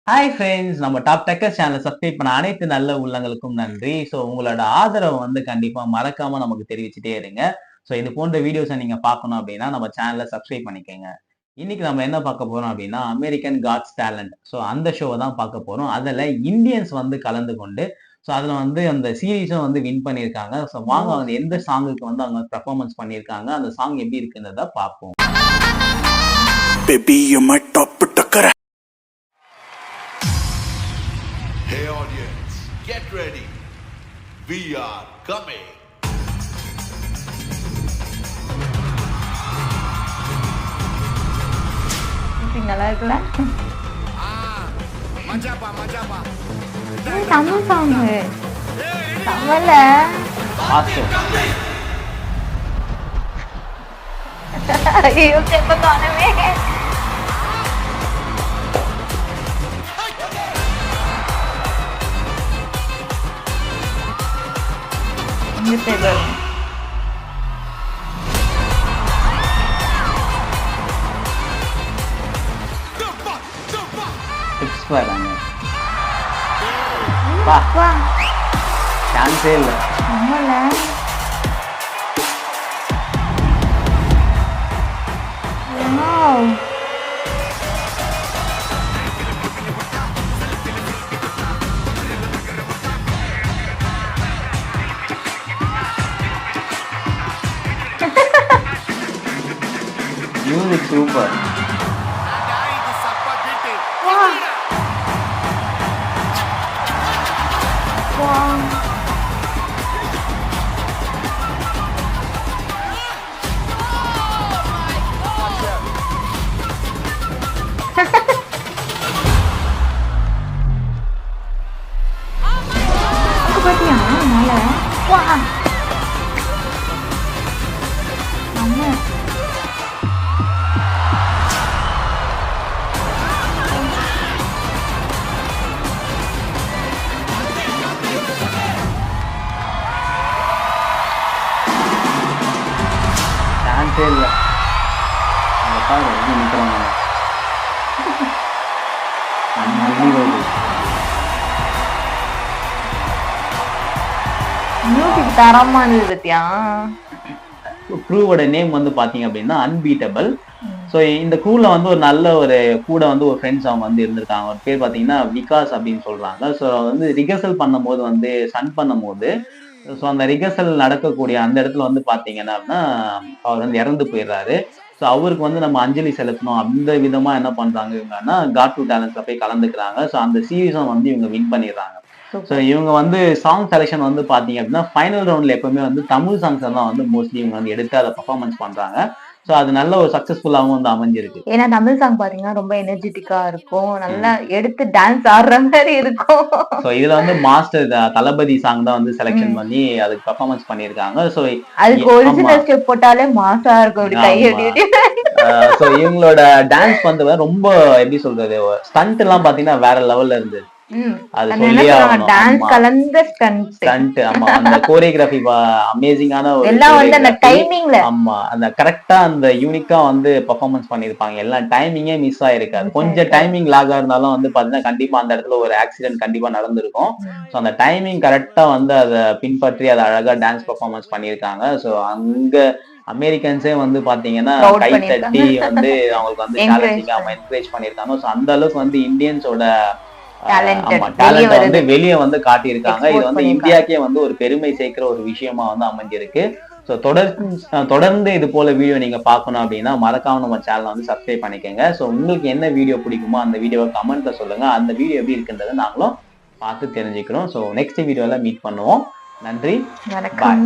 Hi friends, நம்ம top decors சேனலை subscribe பண்ண அனைத்து நல்ல உள்ளங்களுக்கும் நன்றி. ஸோ உங்களோட ஆதரவை வந்து கண்டிப்பா மறக்காம நமக்கு தெரிவிச்சுட்டே இருங்க. ஸோ இது போன்ற வீடியோஸை நீங்க பார்க்கணும் அப்படின்னா நம்ம சேனலை சப்ஸ்கிரைப் பண்ணிக்கோங்க. இன்னைக்கு நம்ம என்ன பார்க்க போறோம் அப்படின்னா அமெரிக்கன் காட்ஸ் டேலண்ட். ஸோ அந்த ஷோவை தான் பார்க்க போறோம். அதில் இந்தியன்ஸ் வந்து கலந்து கொண்டு ஸோ அதில் வந்து அந்த சீரீஸும் வந்து வின் பண்ணியிருக்காங்க. ஸோ வாங்க வந்து எந்த சாங்குக்கு வந்து அவங்க பெர்ஃபார்மன்ஸ் பண்ணியிருக்காங்க, அந்த சாங் எப்படி இருக்குன்றத பார்ப்போம். Baby, you're my top tucker. Hey audience, get ready. We are coming. நல்லா இருக்குல்ல? மஜாப்பா தமிழ் சாங்கு தமிழ்ல ஐயோ செப்ப காணவே. சான்ஸே இல்லை. Music super. பாத்தியா மேல வா நம்ம சான்ஸே இல்லை. அந்த பாரு எப்படி நிற்கிறாங்க. மியூசிக் தரமா இருந்தது பத்தியா. க்ரூவோட நேம் வந்து பாத்தீங்க அப்படின்னா அன்பீட்டபிள். ஸோ இந்த க்ரூல வந்து ஒரு நல்ல ஒரு கூட வந்து ஒரு ஃப்ரெண்ட்ஸ் அவங்க வந்து இருந்திருக்காங்க. ஒரு பேர் பாத்தீங்கன்னா விகாஸ் அப்படின்னு சொல்றாங்க. ஸோ வந்து ரிகர்சல் பண்ணும்போது வந்து சன் பண்ணும்போது ஸோ அந்த ரிகர்சல் நடக்கக்கூடிய அந்த இடத்துல வந்து பாத்தீங்கன்னா அவர் வந்து இறந்து போயிடுறாரு. ஸோ அவருக்கு வந்து நம்ம அஞ்சலி செலுத்தணும் அந்த விதமா என்ன பண்றாங்க இவங்கன்னா காட் டு டேலண்ட்ஸ்ல போய் கலந்துக்கிறாங்க. ஸோ அந்த சீரீஸும் வந்து இவங்க வின் பண்ணிடுறாங்க. ஸோ இவங்க வந்து சாங் செலெக்ஷன் வந்து பாத்தீங்க அப்படின்னா ஃபைனல் ரவுண்ட்ல எப்பவுமே வந்து தமிழ் சாங்ஸ் எல்லாம் வந்து மோஸ்ட்லி இவங்க வந்து எடுத்து அதை பர்ஃபார்மன்ஸ் பண்றாங்க. ஸோ அது நல்ல ஒரு சக்சஸ்ஃபுல்லாகவும் வந்து அமைஞ்சிருக்கு. ஏன்னா தமிழ் சாங் பாத்தீங்கன்னா ரொம்ப எனர்ஜெட்டிக்கா இருக்கும், நல்லா எடுத்து டான்ஸ் ஆடுற மாதிரி இருக்கும். ஸோ இதுல வந்து மாஸ்டர் தளபதி சாங் தான் வந்து செலெக்ஷன் பண்ணி அதுக்கு பர்ஃபார்மன்ஸ் பண்ணியிருக்காங்க. ஸோ அதுக்கு ஒரிஜினல் ஸ்டெப் போட்டாலே மாசா இருக்கும், அப்படி கையடி. ஸோ இவங்களோட டான்ஸ் வந்து ரொம்ப எப்படி சொல்றது, ஸ்டண்ட் எல்லாம் பாத்தீங்கன்னா வேற லெவல்ல இருந்தது. அது டான்ஸ் கலந்த ஸ்டண்ட். ஆமா, அந்த கோரியோகிராஃபி அமேசிங்கான ஒரு எல்லாம் வந்து அந்த டைமிங்ல ஆமா அந்த கரெக்டா அந்த யூனிக்கா வந்து பெர்ஃபார்மன்ஸ் பண்ணிருப்பாங்க. எல்லாம் டைமிங்கே மிஸ் ஆயிருக்காது. கொஞ்சம் டைமிங் லாக் இருந்தாலும் வந்து பாத்தீங்கன்னா கண்டிப்பா அந்த இடத்துல ஒரு ஆக்சிடென்ட் கண்டிப்பா நடந்திருக்கும். ஸோ அந்த டைமிங் கரெக்டா வந்து அதை பின்பற்றி அதை அழகா டான்ஸ் பெர்ஃபார்மன்ஸ் பண்ணியிருக்காங்க. ஸோ அங்க அமெரிக்கன்ஸே வந்து பாத்தீங்கன்னா கை தட்டி வந்து அவங்களுக்கு வந்து சேலஞ்சிங்கா என்கரேஜ் பண்ணியிருக்காங்க. ஸோ அந்த அளவுக்கு வந்து இந்தியன்ஸோட டேலண்ட் வந்து வெளியே வந்து காட்டியிருக்காங்க. இது வந்து இந்தியாக்கே வந்து ஒரு பெருமை சேர்க்கிற ஒரு விஷயமா வந்து அமைஞ்சிருக்கு. ஸோ தொடர்ந்து இது போல வீடியோ நீங்க பார்க்கணும் அப்படின்னா மறக்காம நம்ம சேனலை வந்து சப்ஸ்கிரைப் பண்ணிக்கோங்க. ஸோ உங்களுக்கு என்ன வீடியோ பிடிக்குமோ அந்த வீடியோவை கமெண்ட்ல சொல்லுங்க. அந்த வீடியோ எப்படி இருக்குன்றதை நாங்களும் பார்த்து தெரிஞ்சுக்கிறோம். ஸோ நெக்ஸ்ட் வீடியோல மீட் பண்ணுவோம். நன்றி, வணக்கம்.